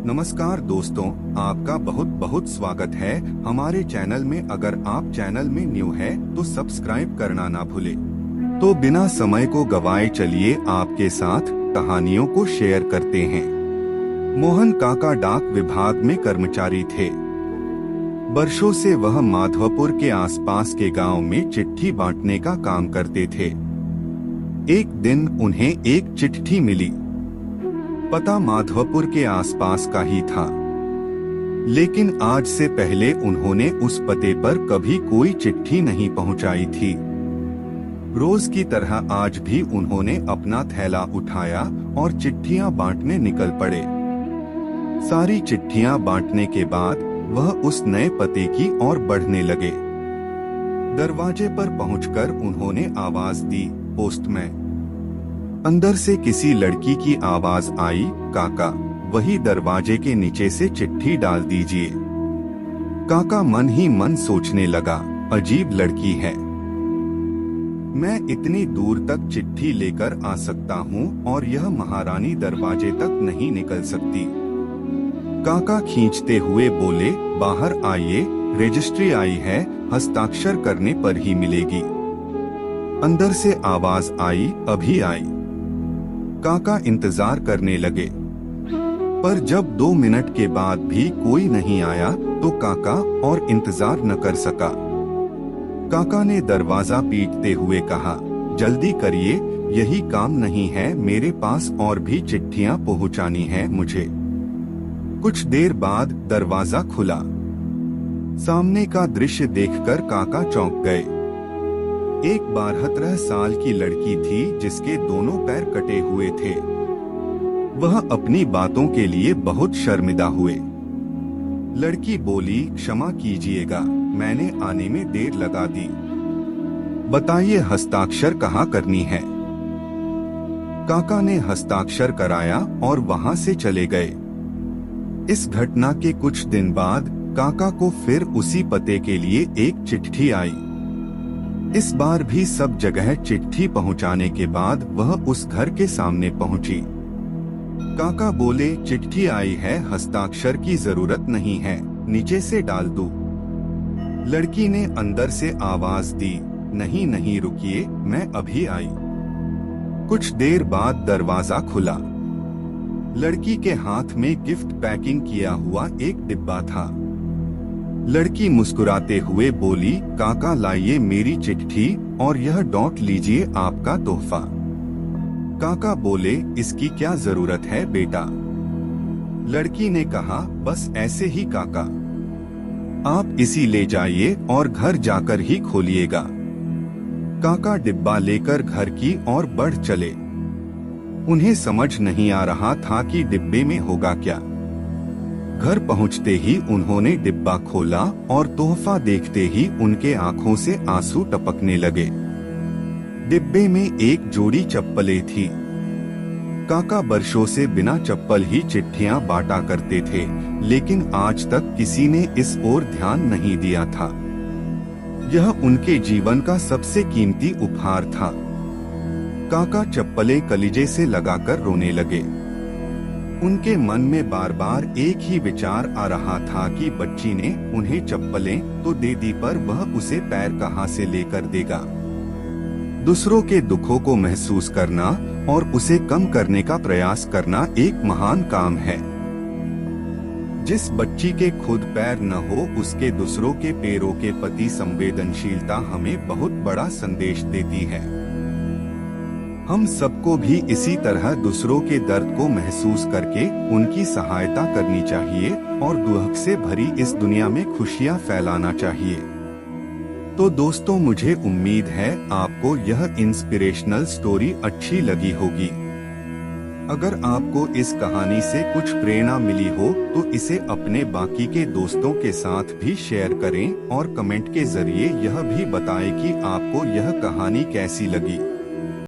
नमस्कार दोस्तों, आपका बहुत बहुत स्वागत है हमारे चैनल में। अगर आप चैनल में न्यू है तो सब्सक्राइब करना ना भूले। तो बिना समय को गवाए चलिए आपके साथ कहानियों को शेयर करते हैं। मोहन काका डाक विभाग में कर्मचारी थे। वर्षों से वह माधवपुर के आसपास के गांव में चिट्ठी बांटने का काम करते थे। एक दिन उन्हें एक चिट्ठी मिली। पता माधवपुर के आसपास का ही था, लेकिन आज से पहले उन्होंने उस पते पर कभी कोई चिट्ठी नहीं पहुंचाई थी। रोज की तरह आज भी उन्होंने अपना थैला उठाया और चिट्ठियां बांटने निकल पड़े। सारी चिट्ठियां बांटने के बाद वह उस नए पते की ओर बढ़ने लगे। दरवाजे पर पहुंचकर उन्होंने आवाज दी, पोस्टमैन। अंदर से किसी लड़की की आवाज आई, काका वही दरवाजे के नीचे से चिट्ठी डाल दीजिए। काका मन ही मन सोचने लगा, अजीब लड़की है, मैं इतनी दूर तक चिट्ठी लेकर आ सकता हूँ और यह महारानी दरवाजे तक नहीं निकल सकती। काका खींचते हुए बोले, बाहर आइए, रजिस्ट्री आई है, हस्ताक्षर करने पर ही मिलेगी। अंदर से आवाज आई, अभी आई। काका इंतजार करने लगे, पर जब 2 मिनट के बाद भी कोई नहीं आया तो काका और इंतजार न कर सका। काका ने दरवाजा पीटते हुए कहा, जल्दी करिए, यही काम नहीं है, मेरे पास और भी चिट्ठियां पहुंचानी है मुझे। कुछ देर बाद दरवाजा खुला। सामने का दृश्य देखकर काका चौंक गए। एक 72 साल की लड़की थी जिसके दोनों पैर कटे हुए थे। वह अपनी बातों के लिए बहुत शर्मिंदा हुए। लड़की बोली, क्षमा कीजिएगा, मैंने आने में देर लगा दी। बताइए हस्ताक्षर कहाँ करनी है। काका ने हस्ताक्षर कराया और वहाँ से चले गए। इस घटना के कुछ दिन बाद काका को फिर उसी पते के लिए एक चिट्ठी आई। इस बार भी सब जगह चिट्ठी पहुंचाने के बाद वह उस घर के सामने पहुंची। काका बोले, चिट्ठी आई है, हस्ताक्षर की जरूरत नहीं है, नीचे से डाल दूं। लड़की ने अंदर से आवाज दी, नहीं नहीं रुकिए, मैं अभी आई। कुछ देर बाद दरवाजा खुला। लड़की के हाथ में गिफ्ट पैकिंग किया हुआ एक डिब्बा था। लड़की मुस्कुराते हुए बोली, काका लाइए मेरी चिट्ठी और यह डॉट लीजिए आपका तोहफा। काका बोले, इसकी क्या जरूरत है बेटा। लड़की ने कहा, बस ऐसे ही काका, आप इसी ले जाइए और घर जाकर ही खोलिएगा। काका डिब्बा लेकर घर की ओर बढ़ चले। उन्हें समझ नहीं आ रहा था कि डिब्बे में होगा क्या। घर पहुंचते ही उन्होंने डिब्बा खोला और तोहफा देखते ही उनके आंखों से आंसू टपकने लगे। डिब्बे में एक जोड़ी चप्पलें थी। काका वर्षों से बिना चप्पल ही चिट्ठियां बांटा करते थे, लेकिन आज तक किसी ने इस ओर ध्यान नहीं दिया था। यह उनके जीवन का सबसे कीमती उपहार था। काका चप्पलें कलीजे से लगाकर रोने लगे। उनके मन में बार बार एक ही विचार आ रहा था कि बच्ची ने उन्हें चप्पलें तो दे दी, पर वह उसे पैर कहाँ से लेकर देगा। दूसरों के दुखों को महसूस करना और उसे कम करने का प्रयास करना एक महान काम है। जिस बच्ची के खुद पैर न हो, उसके दूसरों के पैरों के प्रति संवेदनशीलता हमें बहुत बड़ा संदेश देती है। हम सबको भी इसी तरह दूसरों के दर्द को महसूस करके उनकी सहायता करनी चाहिए और दुख से भरी इस दुनिया में खुशियां फैलाना चाहिए। तो दोस्तों, मुझे उम्मीद है आपको यह इंस्पिरेशनल स्टोरी अच्छी लगी होगी। अगर आपको इस कहानी से कुछ प्रेरणा मिली हो तो इसे अपने बाकी के दोस्तों के साथ भी शेयर करें और कमेंट के जरिए यह भी बताएं कि आपको यह कहानी कैसी लगी।